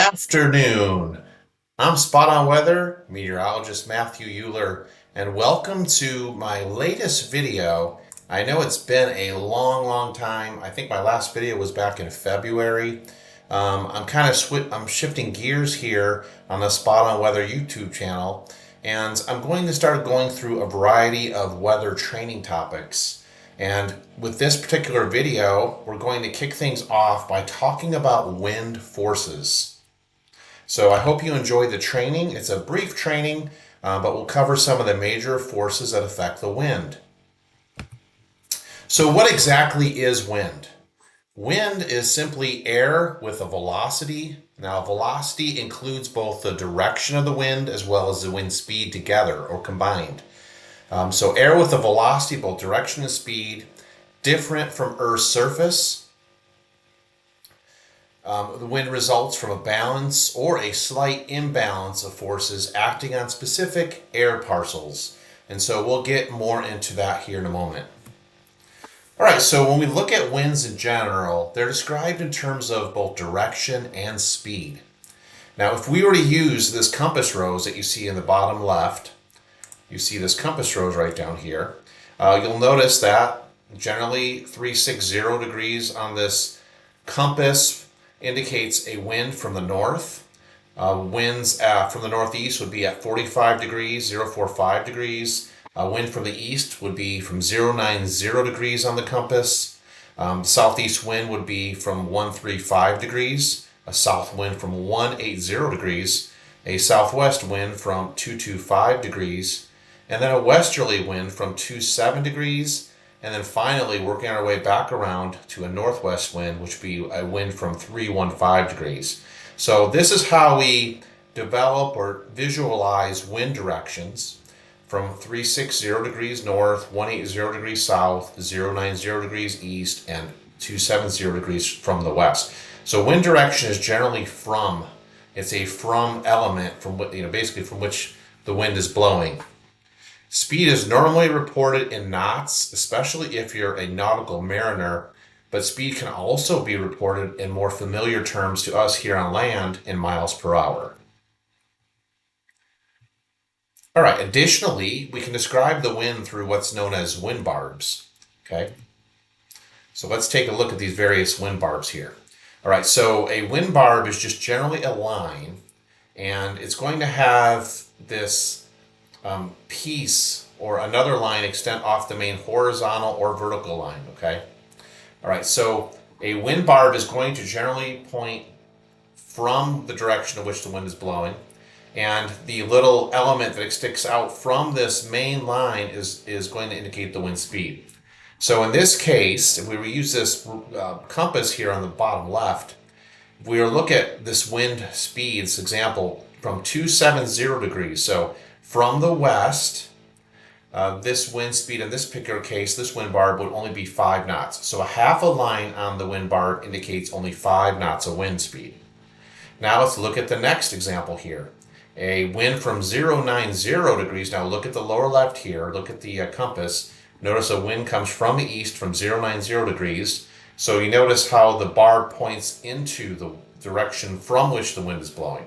Afternoon. I'm Spot On Weather meteorologist Matthew Euler, and welcome to my latest video. I know it's been a long time. I think my last video was back in February. I'm shifting gears here on the Spot On Weather YouTube channel, and I'm going to start going through a variety of weather training topics. And with this particular video, we're going to kick things off by talking about wind forces. So I hope you enjoyed the training. It's a brief training, but we'll cover some of the major forces that affect the wind. So what exactly is wind? Wind is simply air with a velocity. Now, velocity includes both the direction of the wind as well as the wind speed together or combined. So air with a velocity, both direction and speed, different from Earth's surface. The wind results from a balance or a slight imbalance of forces acting on specific air parcels. And so we'll get more into that here in a moment. All right, so when we look at winds in general, they're described in terms of both direction and speed. Now, if we were to use this compass rose that you see in the bottom left, you see this compass rose right down here, you'll notice that generally 360 degrees on this compass indicates a wind from the north. Winds from the northeast would be at 45 degrees, 045 degrees. Wind from the east would be from 090 degrees on the compass. Southeast wind would be from 135 degrees. A south wind from 180 degrees. A southwest wind from 225 degrees. And then a westerly wind from 27 degrees. And then finally, working our way back around to a northwest wind, which would be a wind from 315 degrees. So this is how we develop or visualize wind directions from 360 degrees north, 180 degrees south, 090 degrees east, and 270 degrees from the west. So wind direction is generally from. It's a from element from basically from which the wind is blowing. Speed is normally reported in knots, especially if you're a nautical mariner, but speed can also be reported in more familiar terms to us here on land in miles per hour. All right, additionally, we can describe the wind through what's known as wind barbs, okay? So let's take a look at these various wind barbs here. All right, so a wind barb is just generally a line, and it's going to have this piece or another line extend off the main horizontal or vertical line, okay? All right, so a wind barb is going to generally point from the direction in which the wind is blowing, and the little element that sticks out from this main line is going to indicate the wind speed. So in this case, if we use this compass here on the bottom left, if we were to look at this wind speed, this example, from 270 degrees, so from the west, this wind speed in this particular case, this wind barb would only be 5 knots. So a half a line on the wind barb indicates only 5 knots of wind speed. Now let's look at the next example here. A wind from 090 degrees. Now look at the lower left here. Look at the compass. Notice a wind comes from the east from 090 degrees. So you notice how the barb points into the direction from which the wind is blowing.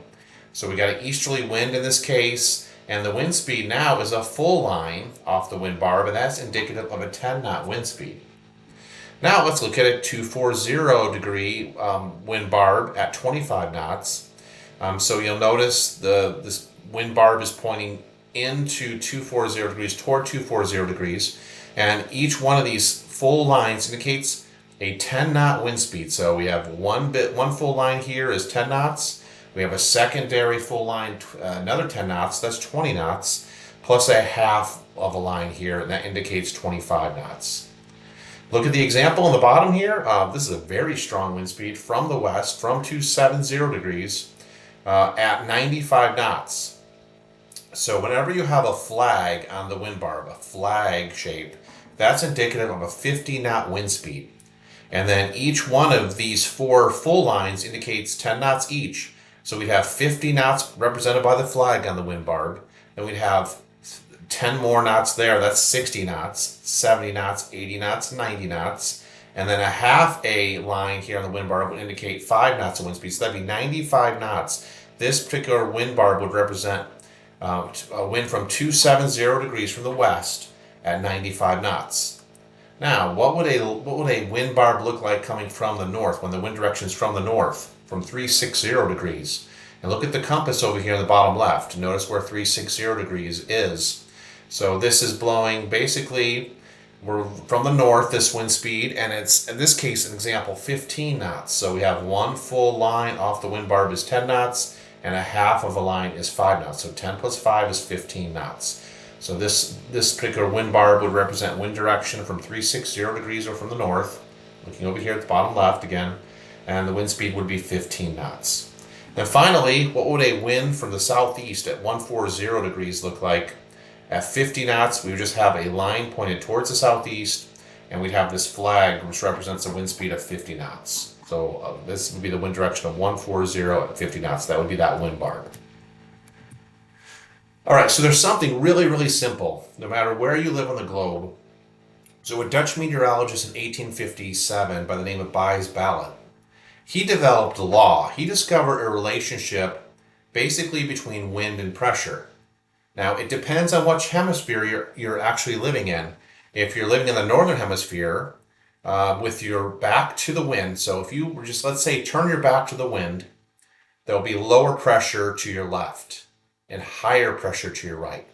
So we got an easterly wind in this case. And the wind speed now is a full line off the wind barb, and that's indicative of a 10-knot wind speed. Now let's look at a 240 degree wind barb at 25 knots. So you'll notice this wind barb is pointing into 240 degrees, toward 240 degrees, and each one of these full lines indicates a 10-knot wind speed. So we have one full line here is 10 knots. We have a secondary full line, another 10 knots, that's 20 knots, plus a half of a line here, and that indicates 25 knots. Look at the example on the bottom here. This is a very strong wind speed from the west, from 270 degrees at 95 knots. So whenever you have a flag on the wind barb, a flag shape, that's indicative of a 50-knot wind speed. And then each one of these 4 full lines indicates 10 knots each. So we'd have 50 knots represented by the flag on the wind barb, and we'd have 10 more knots there, that's 60 knots, 70 knots, 80 knots, 90 knots, And then a half a line here on the wind barb would indicate 5 knots of wind speed. So that'd be 95 knots. This particular wind barb would represent a wind from 270 degrees from the west at 95 knots. Now, what would a wind barb look like coming from the north when the wind direction is from the north, from 360 degrees? And look at the compass over here in the bottom left. Notice where 360 degrees is. So this is blowing basically, we're from the north, this wind speed, and it's, in this case, an example, 15 knots. So we have one full line off the wind barb is 10 knots, and a half of a line is 5 knots. So 10 plus 5 is 15 knots. So this particular wind barb would represent wind direction from 360 degrees or from the north, looking over here at the bottom left again, and the wind speed would be 15 knots. Then finally, what would a wind from the southeast at 140 degrees look like? At 50 knots, we would just have a line pointed towards the southeast, and we'd have this flag which represents a wind speed of 50 knots. So this would be the wind direction of 140 at 50 knots. That would be that wind barb. All right, so there's something really, really simple, no matter where you live on the globe. So a Dutch meteorologist in 1857 by the name of Buys Ballot, he developed a law. He discovered a relationship basically between wind and pressure. Now, it depends on which hemisphere you're actually living in. If you're living in the northern hemisphere, with your back to the wind, so if you just, let's say, turn your back to the wind, there'll be lower pressure to your left and higher pressure to your right.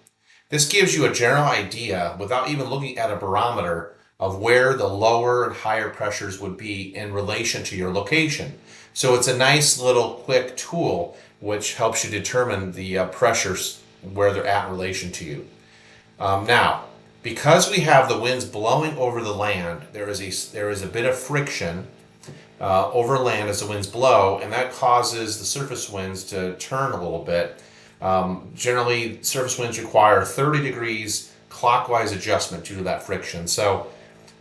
This gives you a general idea, without even looking at a barometer, of where the lower and higher pressures would be in relation to your location. So it's a nice little quick tool which helps you determine the pressures where they're at in relation to you. Now, because we have the winds blowing over the land, there is a bit of friction over land as the winds blow, and that causes the surface winds to turn a little bit. Generally, surface winds require 30 degrees clockwise adjustment due to that friction. So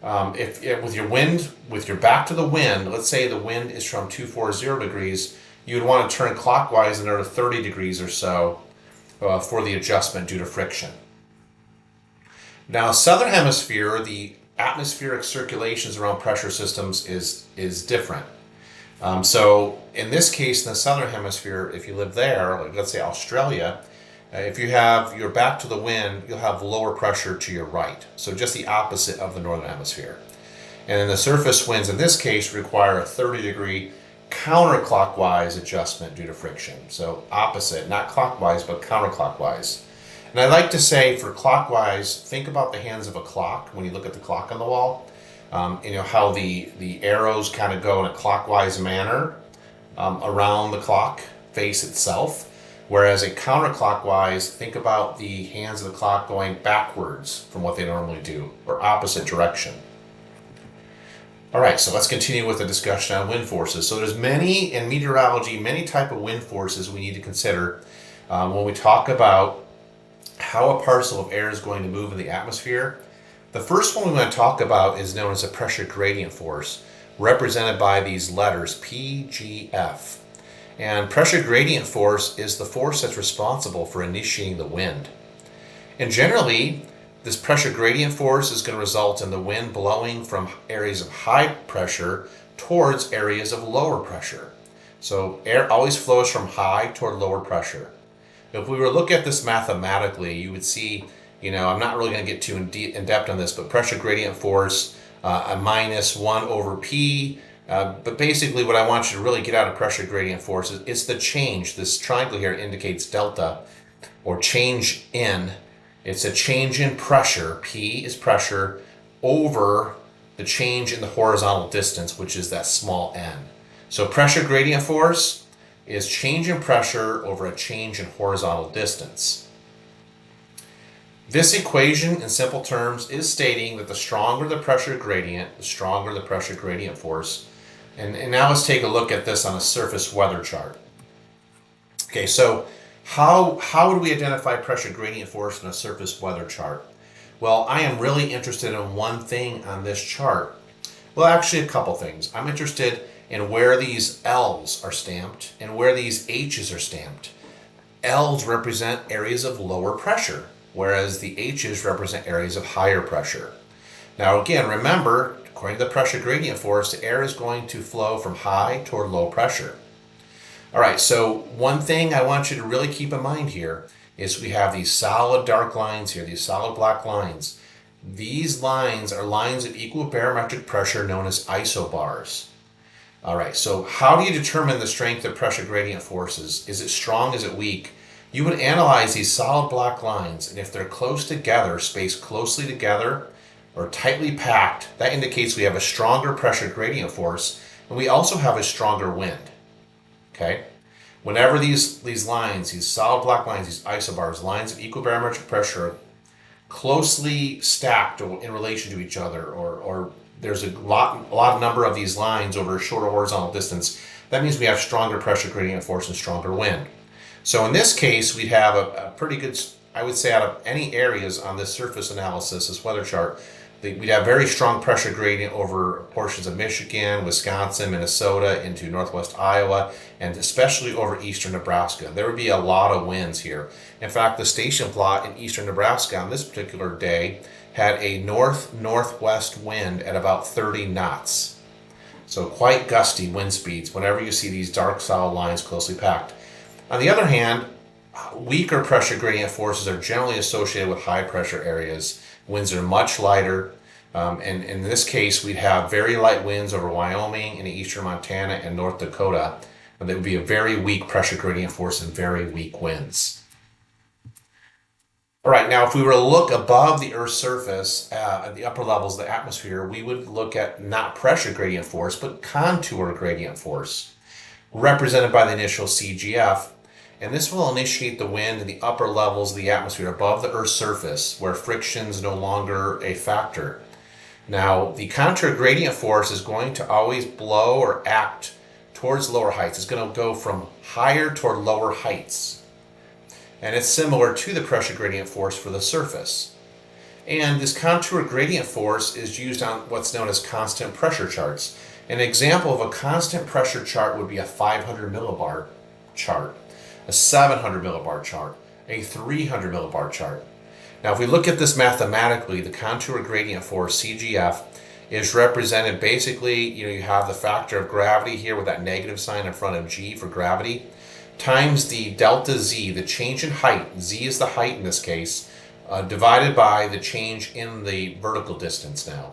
if with your back to the wind, let's say the wind is from 240 degrees, you would want to turn clockwise another 30 degrees or so for the adjustment due to friction. Now, southern hemisphere, the atmospheric circulations around pressure systems is different. So in this case, in the southern hemisphere, if you live there, like let's say Australia, if you have your back to the wind, you'll have lower pressure to your right. So just the opposite of the northern hemisphere. And then the surface winds in this case require a 30-degree counterclockwise adjustment due to friction. So opposite, not clockwise, but counterclockwise. And I like to say for clockwise, think about the hands of a clock when you look at the clock on the wall. You know how the arrows kind of go in a clockwise manner around the clock face itself. Whereas a counterclockwise, think about the hands of the clock going backwards from what they normally do, or opposite direction. All right, so let's continue with the discussion on wind forces. So there's many, in meteorology, many type of wind forces we need to consider when we talk about how a parcel of air is going to move in the atmosphere. The first one we want to talk about is known as a pressure gradient force, represented by these letters PGF. And pressure gradient force is the force that's responsible for initiating the wind. And generally, this pressure gradient force is going to result in the wind blowing from areas of high pressure towards areas of lower pressure. So air always flows from high toward lower pressure. If we were to look at this mathematically, you would see, I'm not really going to get too in depth on this, but pressure gradient force, a minus 1 over P. But basically what I want you to really get out of pressure gradient force is it's the change. This triangle here indicates delta, or change in. It's a change in pressure. P is pressure over the change in the horizontal distance, which is that small n. So pressure gradient force is change in pressure over a change in horizontal distance. This equation, in simple terms, is stating that the stronger the pressure gradient, the stronger the pressure gradient force. And now let's take a look at this on a surface weather chart. Okay, so how would we identify pressure gradient force in a surface weather chart? Well, I am really interested in one thing on this chart. Well, actually a couple things. I'm interested in where these L's are stamped and where these H's are stamped. L's represent areas of lower pressure, whereas the H's represent areas of higher pressure. Now again, remember, according to the pressure gradient force, the air is going to flow from high toward low pressure. All right, so one thing I want you to really keep in mind here is we have these solid dark lines here, these solid black lines. These lines are lines of equal barometric pressure known as isobars. All right, so how do you determine the strength of pressure gradient forces? Is it strong? Is it weak? You would analyze these solid black lines, and if they're close together, spaced closely together, or tightly packed, that indicates we have a stronger pressure gradient force, and we also have a stronger wind. Okay? Whenever these lines, these solid black lines, these isobars, lines of equal barometric pressure, closely stacked in relation to each other, or there's a lot number of these lines over a shorter horizontal distance, that means we have stronger pressure gradient force and stronger wind. So in this case, we'd have a pretty good, I would say, out of any areas on this surface analysis, this weather chart, we'd have very strong pressure gradient over portions of Michigan, Wisconsin, Minnesota, into northwest Iowa, and especially over eastern Nebraska. There would be a lot of winds here. In fact, the station plot in eastern Nebraska on this particular day had a north-northwest wind at about 30 knots. So quite gusty wind speeds whenever you see these dark solid lines closely packed. On the other hand, weaker pressure gradient forces are generally associated with high pressure areas. Winds are much lighter, and in this case, we'd have very light winds over Wyoming and eastern Montana and North Dakota. And there would be a very weak pressure gradient force and very weak winds. All right, now if we were to look above the Earth's surface at the upper levels of the atmosphere, we would look at not pressure gradient force, but contour gradient force, represented by the initial CGF. And this will initiate the wind in the upper levels of the atmosphere above the Earth's surface, where friction is no longer a factor. Now, the contour gradient force is going to always blow or act towards lower heights. It's going to go from higher toward lower heights. And it's similar to the pressure gradient force for the surface. And this contour gradient force is used on what's known as constant pressure charts. An example of a constant pressure chart would be a 500 millibar chart, a 700 millibar chart, a 300 millibar chart. Now, if we look at this mathematically, the contour gradient force, CGF, is represented basically, you have the factor of gravity here with that negative sign in front of G for gravity, times the delta Z, the change in height, Z is the height in this case, divided by the change in the vertical distance now,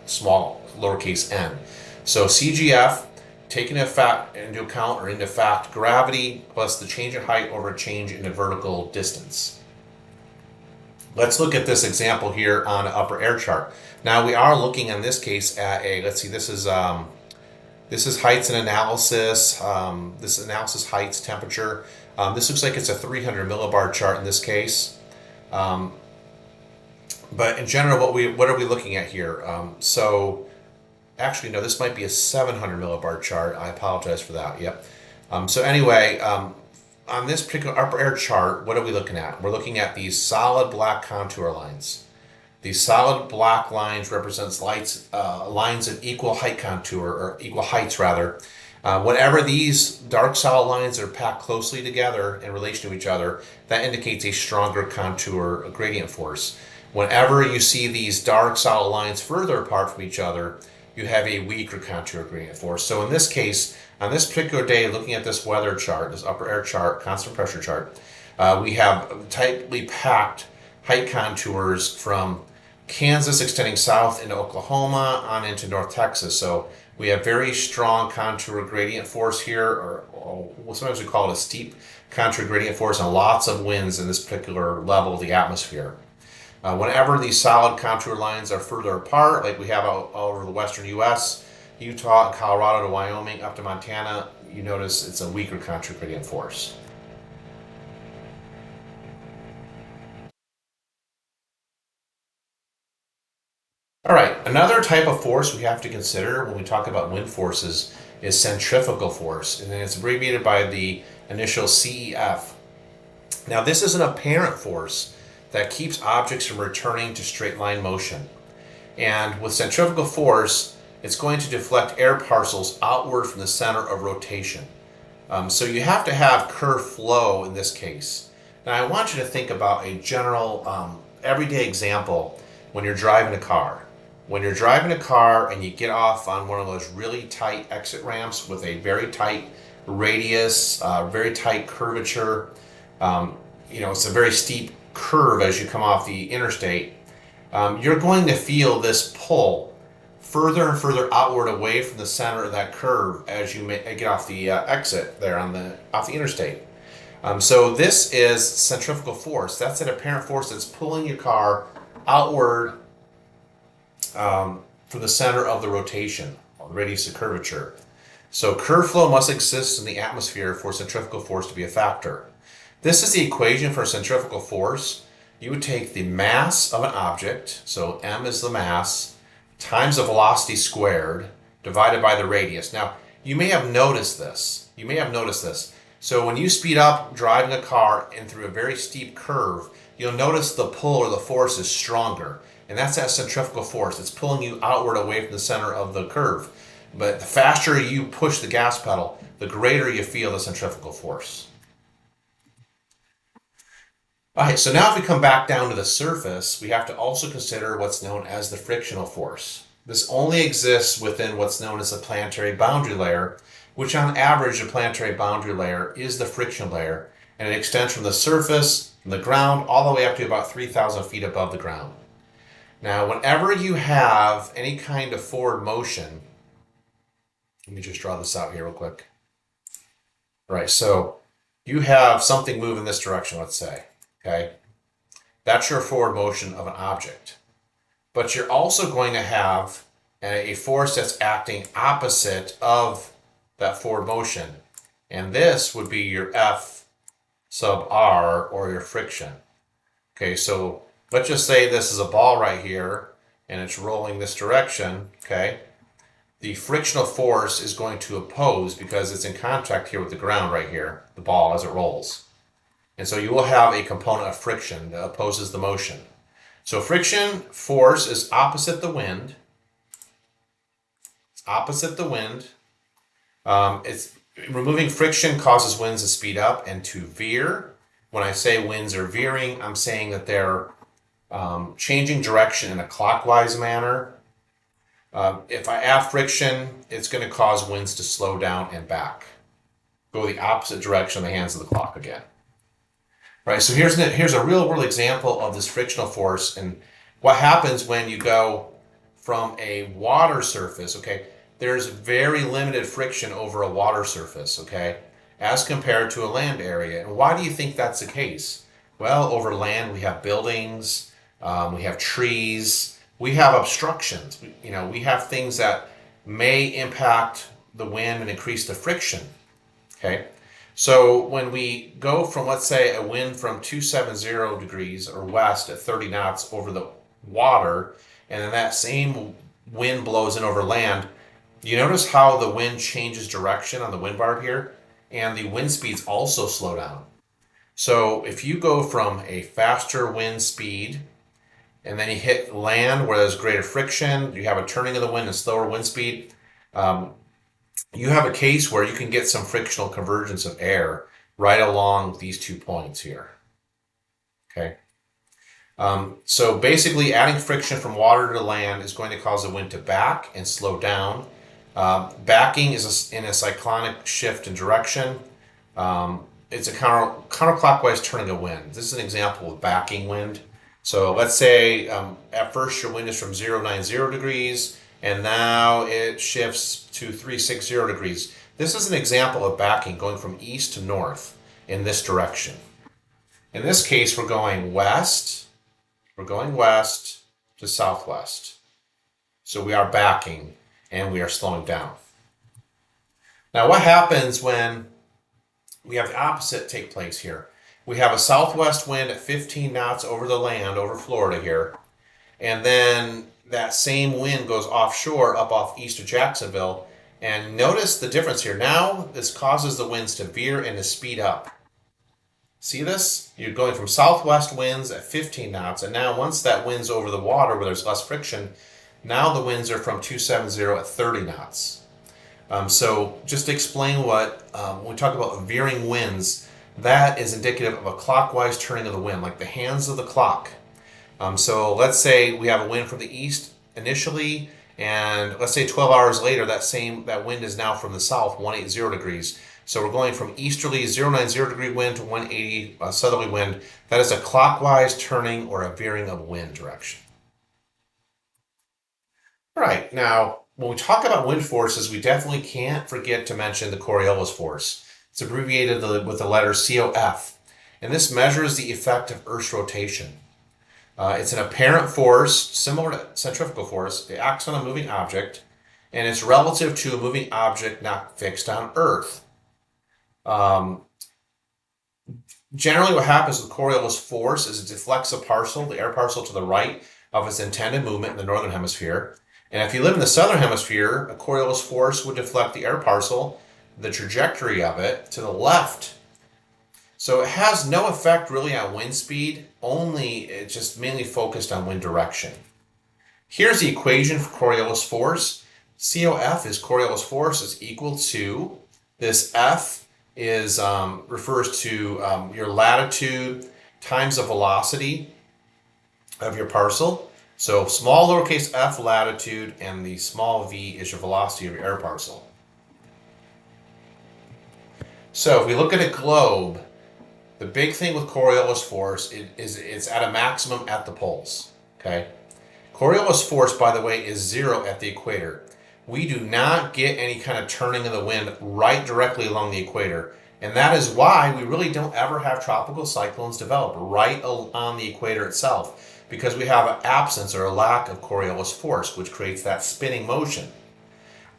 small lowercase n. So CGF, taking into account or into fact gravity plus the change in height over a change in the vertical distance. Let's look at this example here on an upper air chart. Now we are looking in this case at let's see, this is heights and analysis. This analysis heights temperature. This looks like it's a 300 millibar chart in this case. But in general, what are we looking at here? Actually, no, this might be a 700 millibar chart. I apologize for that. Yep. So anyway, on this particular upper air chart, what are we looking at? We're looking at these solid black contour lines. These solid black lines represents lines of equal height contour, or equal heights rather. Whenever these dark solid lines are packed closely together in relation to each other, that indicates a stronger contour gradient force. Whenever you see these dark solid lines further apart from each other, you have a weaker contour gradient force. So in this case, on this particular day, looking at this weather chart, this upper air chart, constant pressure chart, we have tightly packed height contours from Kansas extending south into Oklahoma on into North Texas. So we have very strong contour gradient force here, or sometimes we call it a steep contour gradient force, and lots of winds in this particular level of the atmosphere. Whenever these solid contour lines are further apart, like we have all over the western U.S., Utah and Colorado to Wyoming up to Montana, you notice it's a weaker contour gradient force. All right, another type of force we have to consider when we talk about wind forces is centrifugal force, and it's abbreviated by the initial CEF. Now, this is an apparent force that keeps objects from returning to straight line motion. And with centrifugal force, it's going to deflect air parcels outward from the center of rotation. So you have to have curved flow in this case. Now I want you to think about a general everyday example when you're driving a car. when you're driving a car and you get off on one of those really tight exit ramps with a very tight radius, very tight curvature, it's a very steep curve as you come off the interstate, you're going to feel this pull further and further outward away from the center of that curve as you get off the exit there off the interstate. So this is centrifugal force. That's an apparent force that's pulling your car outward from the center of the rotation, or the radius of curvature. So curve flow must exist in the atmosphere for centrifugal force to be a factor. This is the equation for centrifugal force. You would take the mass of an object, so m is the mass, times the velocity squared, divided by the radius. Now, you may have noticed this. So when you speed up driving a car and through a very steep curve, you'll notice the pull or the force is stronger. And that's that centrifugal force. It's pulling you outward away from the center of the curve. But the faster you push the gas pedal, the greater you feel the centrifugal force. Okay, so now if we come back down to the surface, we have to also consider what's known as the frictional force. This only exists within what's known as the planetary boundary layer, which on average, the planetary boundary layer is the friction layer, and it extends from the surface, from the ground, all the way up to about 3,000 feet above the ground. Now, whenever you have any kind of forward motion, let me just draw this out here real quick. All right, so you have something move in this direction, let's say. Okay, that's your forward motion of an object. But you're also going to have a force that's acting opposite of that forward motion. And this would be your F sub R, or your friction. Okay, so let's just say this is a ball right here and it's rolling this direction, okay? The frictional force is going to oppose because it's in contact here with the ground right here, the ball as it rolls. And so you will have a component of friction that opposes the motion. So friction force is opposite the wind. It's opposite the wind. It's removing friction causes winds to speed up and to veer. When I say winds are veering, I'm saying that they're changing direction in a clockwise manner. If I add friction, it's going to cause winds to slow down and back. Go the opposite direction of the hands of the clock again. Right, so here's a real world example of this frictional force and what happens when you go from a water surface, okay? There's very limited friction over a water surface, okay, as compared to a land area. And why do you think that's the case? Well, over land we have buildings, we have trees, we have obstructions. We have things that may impact the wind and increase the friction, okay? So when we go from, let's say, a wind from 270 degrees or west at 30 knots over the water, and then that same wind blows in over land, you notice how the wind changes direction on the wind barb here, and the wind speeds also slow down. So if you go from a faster wind speed, and then you hit land where there's greater friction, you have a turning of the wind and slower wind speed, you have a case where you can get some frictional convergence of air right along these 2 points here. Okay. So basically adding friction from water to land is going to cause the wind to back and slow down. Backing is in a cyclonic shift in direction. It's a counterclockwise turning of wind. This is an example of backing wind. So let's say at first your wind is from 090 degrees, and now it shifts to 360 degrees. This is an example of backing, going from east to north in this direction. In this case, we're going west to southwest. So we are backing and we are slowing down. Now what happens when we have the opposite take place here? We have a southwest wind at 15 knots over the land, over Florida here, and then that same wind goes offshore up off east of Jacksonville. And notice the difference here. Now this causes the winds to veer and to speed up. See this? You're going from southwest winds at 15 knots, and now once that wind's over the water where there's less friction, now the winds are from 270 at 30 knots. So just to explain what, when we talk about veering winds, that is indicative of a clockwise turning of the wind, like the hands of the clock. So let's say we have a wind from the east initially, and let's say 12 hours later, that wind is now from the south, 180 degrees. So we're going from easterly 090 degree wind to 180 southerly wind. That is a clockwise turning or a veering of wind direction. All right, now when we talk about wind forces, we definitely can't forget to mention the Coriolis force. It's abbreviated with the letter COF, and this measures the effect of Earth's rotation. It's an apparent force similar to centrifugal force. It acts on a moving object, and it's relative to a moving object not fixed on Earth. Generally, what happens with Coriolis force is it deflects the air parcel to the right of its intended movement in the northern hemisphere. And if you live in the southern hemisphere, a Coriolis force would deflect the air parcel, the trajectory of it, to the left. So it has no effect really on wind speed, only it's just mainly focused on wind direction. Here's the equation for Coriolis force. COF is Coriolis force is equal to this F is refers to your latitude times the velocity of your parcel. So small lowercase f latitude and the small v is your velocity of your air parcel. So if we look at a globe, the big thing with Coriolis force is it's at a maximum at the poles. Okay, Coriolis force, by the way, is 0 at the equator. We do not get any kind of turning of the wind right directly along the equator. And that is why we really don't ever have tropical cyclones develop right on the equator itself, because we have an absence or a lack of Coriolis force, which creates that spinning motion.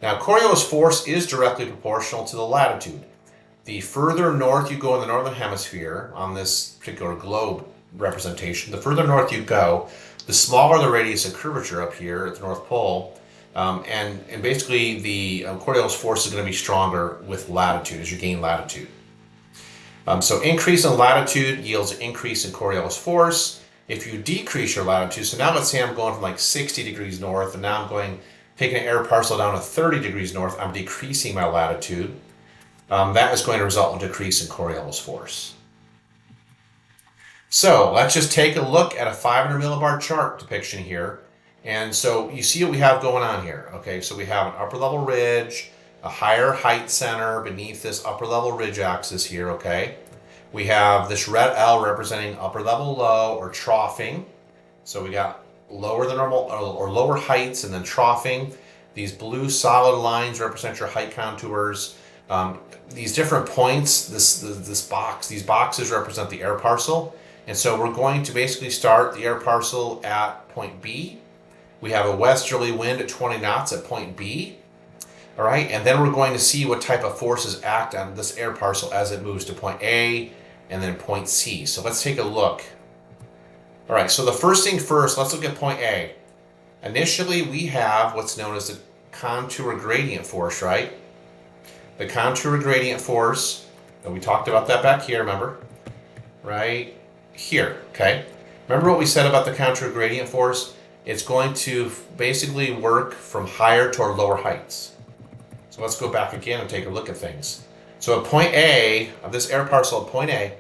Now, Coriolis force is directly proportional to the latitude. The further north you go in the northern hemisphere on this particular globe representation, the further north you go, the smaller the radius of curvature up here at the North Pole. And basically the Coriolis force is going to be stronger with latitude as you gain latitude. So increase in latitude yields an increase in Coriolis force. If you decrease your latitude, so now let's say I'm going from like 60 degrees north, and now I'm taking an air parcel down to 30 degrees north, I'm decreasing my latitude. That is going to result in a decrease in Coriolis force. So let's just take a look at a 500 millibar chart depiction here. And so you see what we have going on here. Okay, so we have an upper level ridge, a higher height center beneath this upper level ridge axis here, okay? We have this red L representing upper level low or troughing. So we got lower than normal or lower heights and then troughing. These blue solid lines represent your height contours. These different points, these boxes represent the air parcel. And so we're going to basically start the air parcel at point B. We have a westerly wind at 20 knots at point B. All right, and then we're going to see what type of forces act on this air parcel as it moves to point A and then point C. So let's take a look. All right, so the first thing first, let's look at point A. Initially, we have what's known as the contour gradient force, right? The contour gradient force, and we talked about that back here, remember? Right here, okay? Remember what we said about the contour gradient force? It's going to basically work from higher toward lower heights. So let's go back again and take a look at things. So at point A, of this air parcel at point A,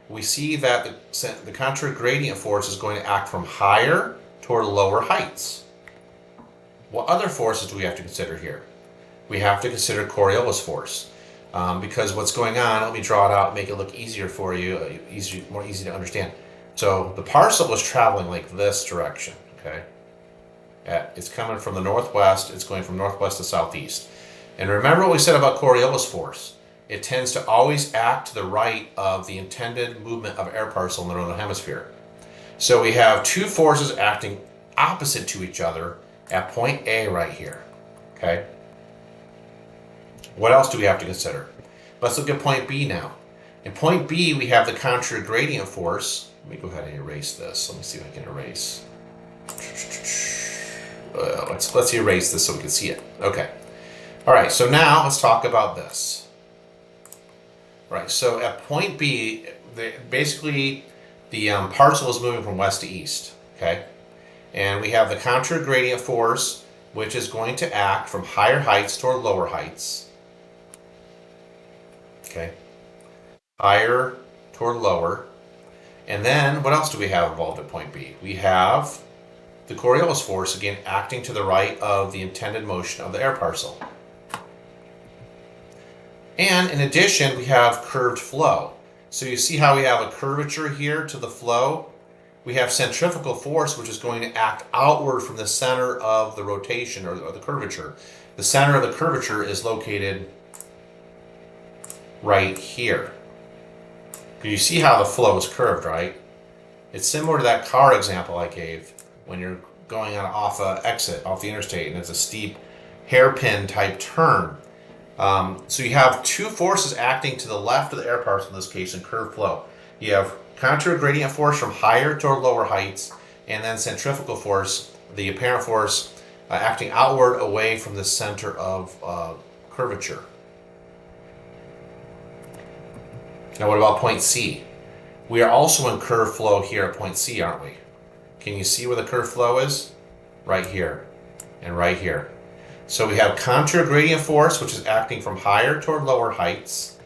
we see that the contour gradient force is going to act from higher toward lower heights. What other forces do we have to consider here? We have to consider Coriolis force. Because what's going on, let me draw it out, make it look easier for you, more easy to understand. So the parcel was traveling like this direction. Okay, it's coming from the northwest. It's going from northwest to southeast. And remember what we said about Coriolis force. It tends to always act to the right of the intended movement of air parcel in the northern hemisphere. So we have two forces acting opposite to each other at point A right here. Okay. What else do we have to consider? Let's look at point B now. In point B, we have the contour gradient force. Let me go ahead and erase this. Let me see if I can erase. Let's erase this so we can see it. Okay. All right, so now let's talk about this. All right, so at point B, basically the parcel is moving from west to east, okay? And we have the contour gradient force, which is going to act from higher heights toward lower heights. Okay. Higher toward lower. And then what else do we have involved at point B? We have the Coriolis force, again, acting to the right of the intended motion of the air parcel. And in addition, we have curved flow. So you see how we have a curvature here to the flow? We have centrifugal force, which is going to act outward from the center of the rotation or the curvature. The center of the curvature is located right here. You see how the flow is curved, right? It's similar to that car example I gave when you're going on off a exit, off the interstate, and it's a steep hairpin type turn. So you have two forces acting to the left of the air parcel in this case in curved flow. You have contrary gradient force from higher toward lower heights, and then centrifugal force, the apparent force acting outward away from the center of curvature. Now what about point C? We are also in curved flow here at point C, aren't we? Can you see where the curved flow is? Right here and right here. So we have contrary gradient force, which is acting from higher toward lower heights.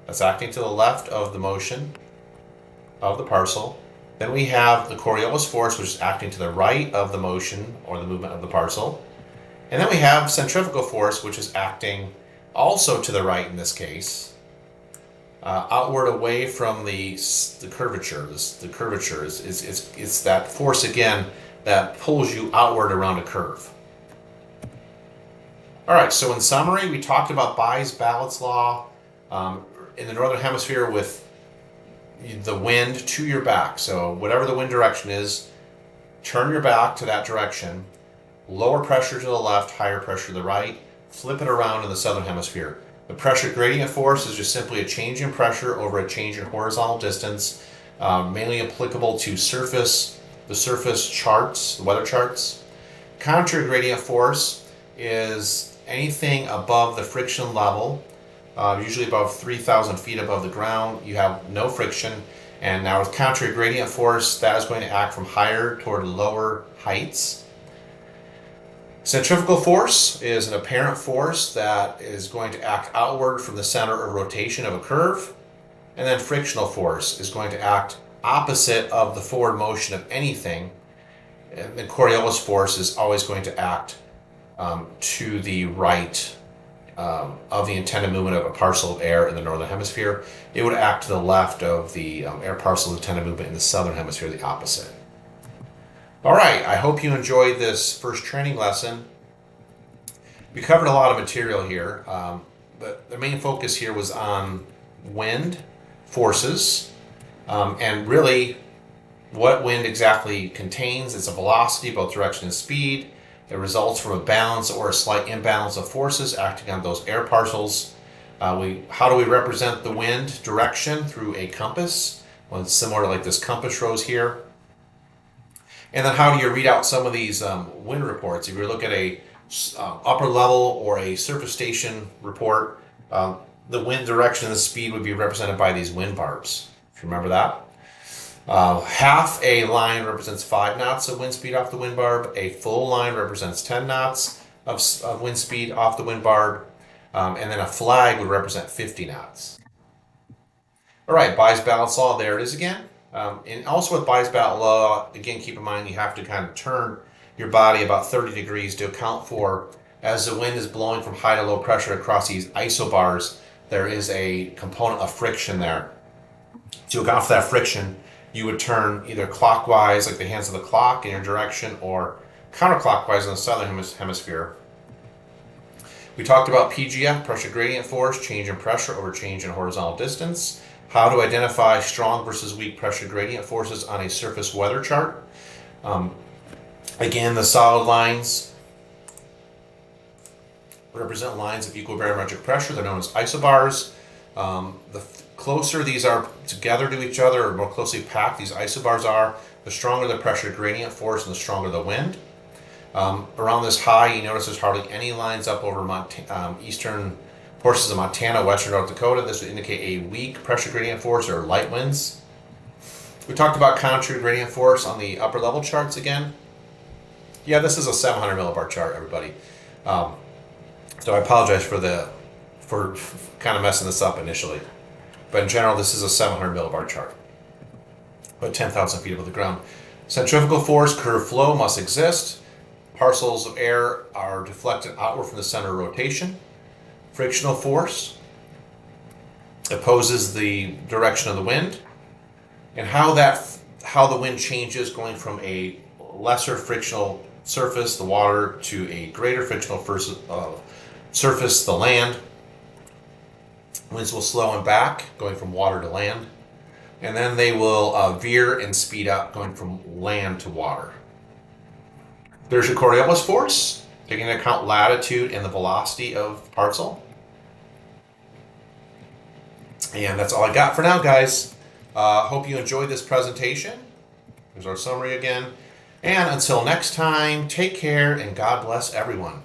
That's acting to the left of the motion of the parcel. Then we have the Coriolis force, which is acting to the right of the motion or the movement of the parcel. And then we have centrifugal force, which is acting also to the right in this case, outward away from the curvature. The curvature is that force again that pulls you outward around a curve. All right, so in summary, we talked about Bayes-Ballott's law in the northern hemisphere with the wind to your back. So whatever the wind direction is, turn your back to that direction, lower pressure to the left, higher pressure to the right, flip it around in the southern hemisphere. The pressure gradient force is just simply a change in pressure over a change in horizontal distance, mainly applicable to the surface charts, the weather charts. Contrary gradient force is anything above the friction level, usually above 3,000 feet above the ground. You have no friction. And now with contrary gradient force, that is going to act from higher toward lower heights. Centrifugal force is an apparent force that is going to act outward from the center of rotation of a curve. And then frictional force is going to act opposite of the forward motion of anything. And the Coriolis force is always going to act to the right of the intended movement of a parcel of air in the northern hemisphere. It would act to the left of the air parcel of intended movement in the southern hemisphere, the opposite. All right, I hope you enjoyed this first training lesson. We covered a lot of material here, but the main focus here was on wind forces and really what wind exactly contains. It's a velocity, both direction and speed. It results from a balance or a slight imbalance of forces acting on those air parcels. How do we represent the wind direction? Through a compass. Well, it's similar to like this compass rose here. And then how do you read out some of these wind reports? If you look at a upper level or a surface station report, the wind direction and the speed would be represented by these wind barbs. If you remember that. Half a line represents 5 knots of wind speed off the wind barb. A full line represents 10 knots of wind speed off the wind barb. And then a flag would represent 50 knots. All right, Bayes-Ballott's law, there it is again. And also with Bayes-Ballott law, again, keep in mind you have to kind of turn your body about 30 degrees to account for, as the wind is blowing from high to low pressure across these isobars, there is a component of friction there. To account for that friction, you would turn either clockwise, like the hands of the clock in your direction, or counterclockwise in the southern hemisphere. We talked about PGF, pressure gradient force, change in pressure over change in horizontal distance. How to identify strong versus weak pressure gradient forces on a surface weather chart. Again, the solid lines represent lines of equal barometric pressure. They're known as isobars. The closer these are together to each other, or more closely packed these isobars are, the stronger the pressure gradient force and the stronger the wind. Around this high, you notice there's hardly any lines up over eastern portions of Montana, western North Dakota. This would indicate a weak pressure gradient force or light winds. We talked about contrary gradient force on the upper level charts again. Yeah, this is a 700 millibar chart, everybody. So I apologize for kind of messing this up initially. But in general, this is a 700 millibar chart, about 10,000 feet above the ground. Centrifugal force, curved flow must exist. Parcels of air are deflected outward from the center of rotation. Frictional force opposes the direction of the wind, and how the wind changes going from a lesser frictional surface, the water, to a greater frictional surface, the land. Winds will slow and back, going from water to land, and then they will veer and speed up, going from land to water. There's your Coriolis force, taking into account latitude and the velocity of parcel. And that's all I got for now, guys. Hope you enjoyed this presentation. Here's our summary again. And until next time, take care and God bless everyone.